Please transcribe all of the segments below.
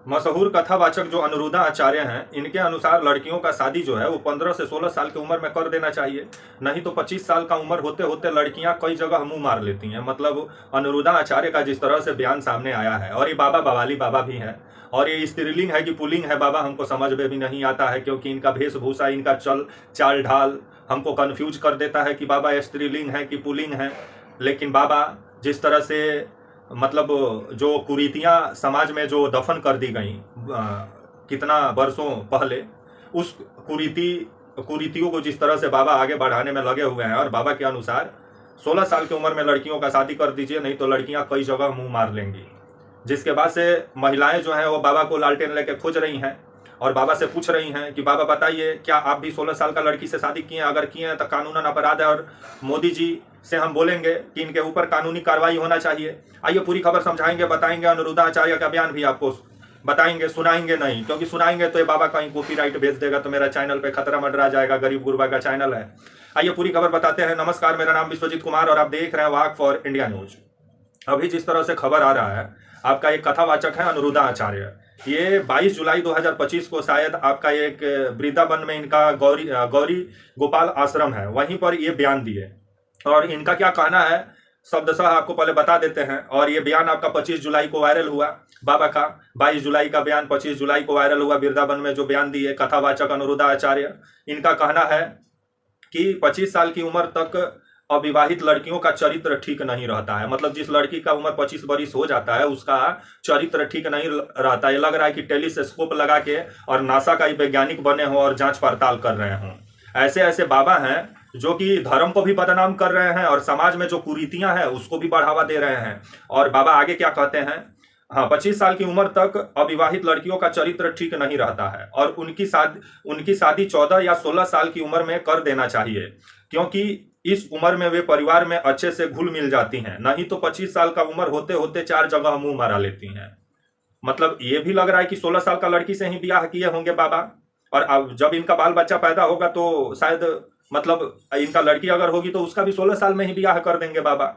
मशहूर कथावाचक जो अनुरुद्धा आचार्य हैं, इनके अनुसार लड़कियों का शादी जो है वो 15 से 16 साल की उम्र में कर देना चाहिए। नहीं तो 25 साल का उम्र होते होते लड़कियां कई जगह मुंह मार लेती हैं। मतलब अनुरुद्धा आचार्य का जिस तरह से बयान सामने आया है, और ये बाबा बवाली बाबा भी हैं, और ये स्त्रीलिंग है कि पुल्लिंग है बाबा हमको समझ में भी नहीं आता है, क्योंकि इनका वेशभूषा, इनका चाल ढाल हमको कन्फ्यूज कर देता है कि बाबा स्त्रीलिंग है कि पुल्लिंग है। लेकिन बाबा जिस तरह से मतलब जो कुरीतियाँ समाज में जो दफन कर दी गई कितना वर्षों पहले, उस कुरीतियों को जिस तरह से बाबा आगे बढ़ाने में लगे हुए हैं, और बाबा के अनुसार 16 साल की उम्र में लड़कियों का शादी कर दीजिए, नहीं तो लड़कियां कई जगह मुंह मार लेंगी। जिसके बाद से महिलाएं जो हैं वो बाबा को लालटेन लेके खोज रही हैं और बाबा से पूछ रही हैं कि बाबा बताइए, क्या आप भी 16 साल का लड़की से शादी किए हैं? अगर किए हैं तो कानूनन अपराध है, और मोदी जी से हम बोलेंगे कि इनके ऊपर कानूनी कार्रवाई होना चाहिए। आइए पूरी खबर समझाएंगे, बताएंगे। अनुरुद्धा आचार्य का बयान भी आपको बताएंगे, सुनाएंगे नहीं, क्योंकि सुनाएंगे तो ये बाबा कहीं कॉपीराइट भेज देगा तो मेरा चैनल पे खतरा मंडरा जाएगा। गरीब गुरबा का चैनल है। आइए पूरी खबर बताते हैं। नमस्कार, मेरा नाम विश्वजीत कुमार और आप देख रहे हैं वाक फॉर इंडिया न्यूज। अभी जिस तरह से खबर आ रहा है, आपका एक कथावाचक है अनुरुद्धा आचार्य। ये 22 जुलाई 2025 को शायद आपका एक वृंदावन में इनका गौरी गोपाल आश्रम है, वहीं पर ये बयान दिए। और इनका क्या कहना है शब्दशः आपको पहले बता देते हैं। और ये बयान आपका 25 जुलाई को वायरल हुआ। बाबा का 22 जुलाई का बयान 25 जुलाई को वायरल हुआ। वृंदावन में जो बयान दिए कथावाचक अनुरुद्धा आचार्य, इनका कहना है कि 25 साल की उम्र तक अविवाहित लड़कियों का चरित्र ठीक नहीं रहता है। मतलब जिस लड़की का उम्र 25 बरिस हो जाता है उसका चरित्र ठीक नहीं रहता है। लग रहा है कि टेलीस्कोप लगा के और नासा का ही वैज्ञानिक बने हों और जांच पड़ताल कर रहे हों। ऐसे ऐसे बाबा हैं जो कि धर्म को भी बदनाम कर रहे हैं और समाज में जो कुरीतियां हैं उसको भी बढ़ावा दे रहे हैं। और बाबा आगे क्या कहते हैं, हाँ, 25 साल की उम्र तक अविवाहित लड़कियों का चरित्र ठीक नहीं रहता है और उनकी शादी 14 या 16 साल की उम्र में कर देना चाहिए, क्योंकि इस उम्र में वे परिवार में अच्छे से घुल मिल जाती हैं। नहीं तो 25 साल का उम्र होते होते 4 जगह मुंह मारा लेती हैं। मतलब ये भी लग रहा है कि 16 साल का लड़की से ही ब्याह किए होंगे बाबा। और अब जब इनका बाल बच्चा पैदा होगा तो शायद मतलब इनका लड़की अगर होगी तो उसका भी 16 साल में ही ब्याह कर देंगे बाबा।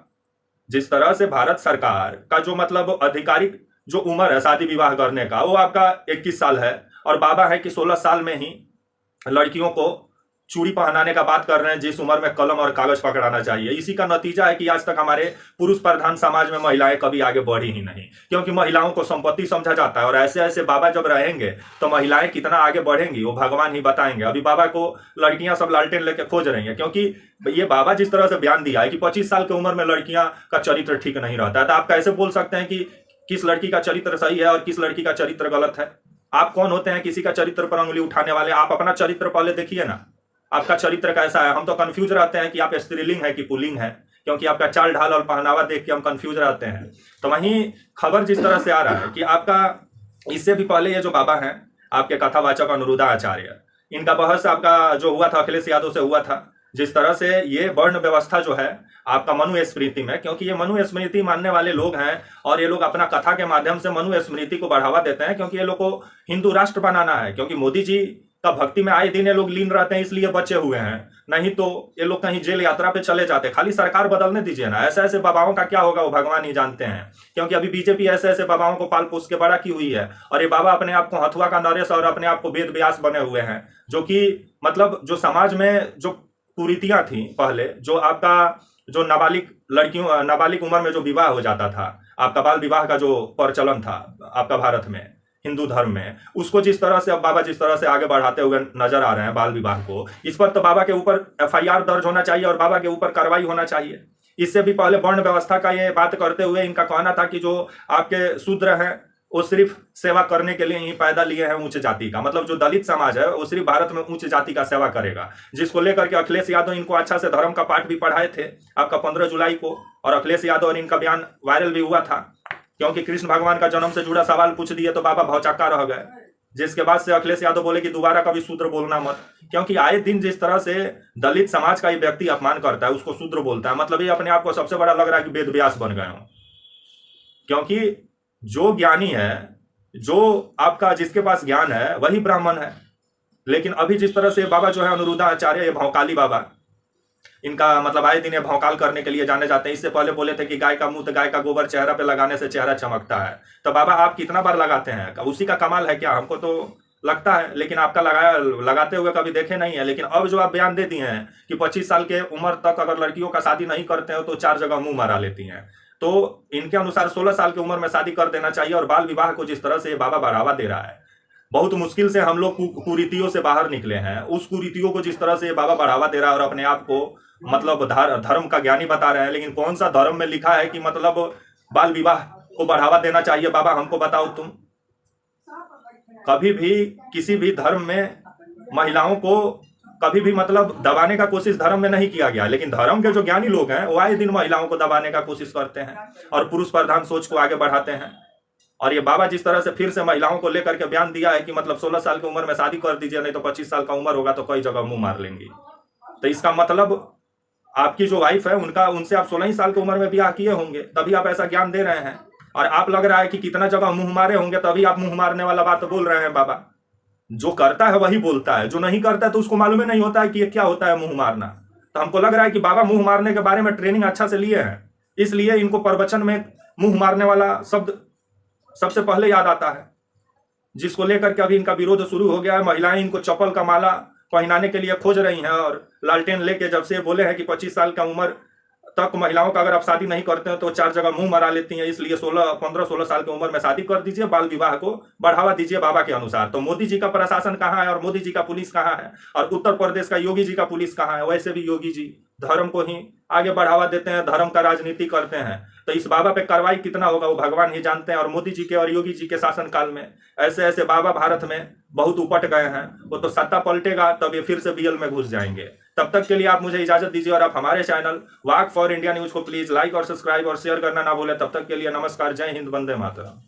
जिस तरह से भारत सरकार का जो मतलब आधिकारिक जो उम्र है शादी विवाह करने का वो आपका 21 साल है, और बाबा है कि 16 साल में ही लड़कियों को चूड़ी पहनाने का बात कर रहे हैं, जिस उम्र में कलम और कागज पकड़ाना चाहिए। इसी का नतीजा है कि आज तक हमारे पुरुष प्रधान समाज में महिलाएं कभी आगे बढ़ी ही नहीं, क्योंकि महिलाओं को संपत्ति समझा जाता है। और ऐसे ऐसे बाबा जब रहेंगे तो महिलाएं कितना आगे बढ़ेंगी वो भगवान ही बताएंगे। अभी बाबा को लड़कियां सब लालटेन लेके खोज रही हैं, क्योंकि ये बाबा जिस तरह से बयान दिया है कि 25 साल की उम्र में लड़कियां का चरित्र ठीक नहीं रहता है, तो आप कैसे बोल सकते हैं कि किस लड़की का चरित्र सही है और किस लड़की का चरित्र गलत है? आप कौन होते हैं किसी का चरित्र पर उंगली उठाने वाले? आप अपना चरित्र पहले देखिए ना, आपका चरित्र कैसा है। हम तो कंफ्यूज रहते हैं कि आप स्त्रीलिंग है कि पुल्लिंग है, क्योंकि आपका चाल ढाल और पहनावा देख के हम कंफ्यूज रहते हैं। तो वहीं खबर जिस तरह से आ रहा है कि आपका इससे भी पहले ये जो बाबा हैं आपके कथावाचक अनुरुद्धा आचार्य, इनका बहस आपका जो हुआ था अखिलेश यादव से हुआ था। जिस तरह से ये वर्ण व्यवस्था जो है आपका मनुस्मृति में, क्योंकि ये मनुस्मृति मानने वाले लोग हैं और ये लोग अपना कथा के माध्यम से मनुस्मृति को बढ़ावा देते हैं, क्योंकि ये लोग को हिंदू राष्ट्र बनाना है। क्योंकि मोदी जी का भक्ति में आए दिन ये लोग लीन रहते हैं, इसलिए बचे हुए हैं। नहीं तो ये लोग कहीं जेल यात्रा पे चले जाते। खाली सरकार बदलने दीजिए ना, ऐसे ऐसे बाबाओं का क्या होगा वो भगवान ही जानते हैं। क्योंकि अभी बीजेपी ऐसे ऐसे बाबाओं को पाल पोस के बड़ा की हुई है, और ये बाबा अपने आप को हथुआ का नरेश और अपने आप को वेद व्यास बने हुए हैं, जो कि मतलब जो समाज में जो कुरीतियां थी पहले, जो आपका जो नाबालिग उम्र में जो विवाह हो जाता था, आपका बाल विवाह का जो प्रचलन था आपका भारत में हिंदू धर्म में, उसको जिस तरह से अब बाबा जिस तरह से आगे बढ़ाते हुए नजर आ रहे हैं बाल विवाह को, इस पर तो बाबा के ऊपर FIR दर्ज होना चाहिए और बाबा के ऊपर कार्रवाई होना चाहिए। इससे भी पहले वर्ण व्यवस्था का ये बात करते हुए इनका कहना था कि जो आपके शूद्र हैं वो सिर्फ सेवा करने के लिए ही पैदा लिए हैं उच्च जाति का। मतलब जो दलित समाज है वो सिर्फ भारत में उच्च जाति का सेवा करेगा, जिसको लेकर के अखिलेश यादव इनको अच्छा से धर्म का पाठ भी पढ़ाए थे आपका 15 जुलाई को। और अखिलेश यादव और इनका बयान वायरल भी हुआ था, क्योंकि कृष्ण भगवान का जन्म से जुड़ा सवाल पूछ दिए तो बाबा भौचक्का रह गए। जिसके बाद से अखिलेश यादव बोले कि दोबारा कभी शूद्र बोलना मत, क्योंकि आए दिन जिस तरह से दलित समाज का ये व्यक्ति अपमान करता है उसको शूद्र बोलता है। मतलब ये अपने आप को सबसे बड़ा लग रहा है कि वेद व्यास बन गए हो। क्योंकि जो ज्ञानी है, जो आपका जिसके पास ज्ञान है वही ब्राह्मण है। लेकिन अभी जिस तरह से बाबा जो है अनुरुद्धा आचार्य, ये भौकाली बाबा, इनका मतलब आए दिन ये भौकाल करने के लिए जाने जाते हैं। इससे पहले बोले थे कि गाय का मुंह गाय का गोबर चेहरा पे लगाने से चेहरा चमकता है। तो बाबा आप कितना बार लगाते हैं? उसी का कमाल है क्या? हमको तो लगता है, लेकिन आपका लगाते हुए कभी देखे नहीं है। लेकिन अब जो आप बयान दे दिए हैं कि 25 साल के उम्र तक अगर लड़कियों का शादी नहीं करते हो तो 4 जगह मुंह मरा लेती हैं, तो इनके अनुसार 16 साल की उम्र में शादी कर देना चाहिए। और बाल विवाह को जिस तरह से बाबा बढ़ावा दे रहा है, बहुत मुश्किल से हम लोग कुरीतियों से बाहर निकले हैं। उस कुरीतियों को जिस तरह से बाबा बढ़ावा दे रहा है और अपने आप को मतलब धर्म का ज्ञानी बता रहे हैं, लेकिन कौन सा धर्म में लिखा है कि मतलब बाल विवाह को बढ़ावा देना चाहिए? बाबा हमको बताओ तुम। कभी भी किसी भी धर्म में महिलाओं को कभी भी मतलब दबाने का कोशिश धर्म में नहीं किया गया, लेकिन धर्म के जो ज्ञानी लोग हैं वो आए दिन महिलाओं को दबाने का कोशिश करते हैं और पुरुष प्रधान सोच को आगे बढ़ाते हैं। और ये बाबा जिस तरह से फिर से महिलाओं को लेकर के बयान दिया है कि मतलब 16 साल की उम्र में शादी कर दीजिए, नहीं तो 25 साल का उम्र होगा तो कई जगह मुंह मार लेंगी। तो इसका मतलब आपकी जो वाइफ है उनसे आप 16 ही साल की उम्र में ब्याह किए होंगे, तभी आप ऐसा ज्ञान दे रहे हैं। और आप लग रहा है कि कितना जगह मुंह मारे होंगे, तभी आप मुंह मारने वाला बात बोल रहे हैं। बाबा जो करता है वही बोलता है, जो नहीं करता है तो उसको मालूम ही नहीं होता है कि ये क्या होता है मुंह मारना। तो हमको लग रहा है कि बाबा मुंह मारने के बारे में ट्रेनिंग अच्छा से लिए हैं, इसलिए इनको प्रवचन में मुंह मारने वाला शब्द सबसे पहले याद आता है, जिसको लेकर के अभी इनका विरोध शुरू हो गया है। महिलाएं इनको चप्पल का माला पहनाने के लिए खोज रही हैं और लालटेन लेके जब से बोले हैं कि 25 साल का उम्र तक महिलाओं का अगर आप शादी नहीं करते हो तो 4 जगह मुंह मरा लेती हैं, इसलिए 15-16 साल की उम्र में शादी कर दीजिए, बाल विवाह को बढ़ावा दीजिए बाबा के अनुसार। तो मोदी जी का प्रशासन कहाँ है और मोदी जी का पुलिस कहाँ है और उत्तर प्रदेश का योगी जी का पुलिस कहाँ है? वैसे भी योगी जी धर्म को ही आगे बढ़ावा देते हैं, धर्म का राजनीति करते हैं। तो इस बाबा पे कार्रवाई कितना होगा वो भगवान ही जानते हैं। और मोदी जी के और योगी जी के शासनकाल में ऐसे ऐसे बाबा भारत में बहुत उपट गए हैं, वो तो सत्ता पलटेगा तब ये फिर से बीएल में घुस जाएंगे। तब तक के लिए आप मुझे इजाजत दीजिए और आप हमारे channel walk for India news को प्लीज लाइक और सब्सक्राइब और शेयर करना ना भूलें। तब तक के लिए नमस्कार, जय हिंद, वंदे मातरम।